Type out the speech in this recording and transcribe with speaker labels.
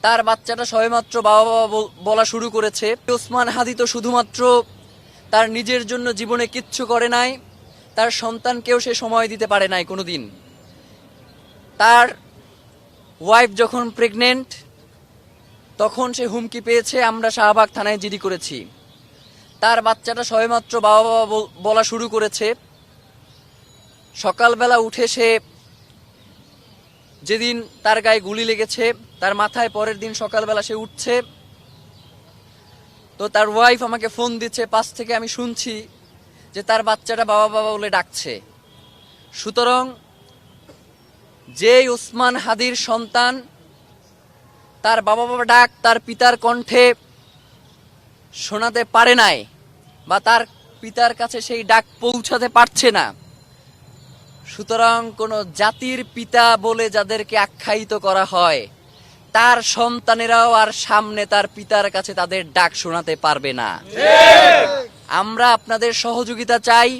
Speaker 1: তার বাচ্চাটা সবেমাত্র বাবা বাবা বলা শুরু করেছে। ওসমান হাদি তো শুধুমাত্র তার নিজের জন্য জীবনে কিচ্ছু করে নাই, তার সন্তানকেও সে সময় দিতে পারে নাই কোনোদিন। তার ওয়াইফ যখন প্রেগনেন্ট তখন সে হুমকি পেয়েছে, আমরা শাহবাগ থানায় জিডি করেছি। তার বাচ্চাটা সবেমাত্র বাবা বাবা বলা শুরু করেছে। সকালবেলা উঠে সে যেদিন তার গায়ে গুলি লেগেছে তার মাথায় পরের দিন সকালবেলা সে উঠছে, তো তার ওয়াইফ আমাকে ফোন দিচ্ছে, পাশ থেকে আমি শুনছি যে তার বাচ্চাটা বাবা বাবা বলে ডাকছে। সুতরাং যেই ওসমান হাদির সন্তান তার বাবা বাবা ডাক তার পিতার কণ্ঠে শোনাতে পারে নাই বা তার পিতার কাছে সেই ডাক পৌঁছাতে পারছে না, সুতরাং কোন জাতির পিতা বলে যাদেরকে আখ্যায়িত করা হয় তার সন্তানেরাও আর সামনে তার পিতার কাছে তাদের ডাক শোনাতে পারবে না। আমরা আপনাদের সহযোগিতা চাই।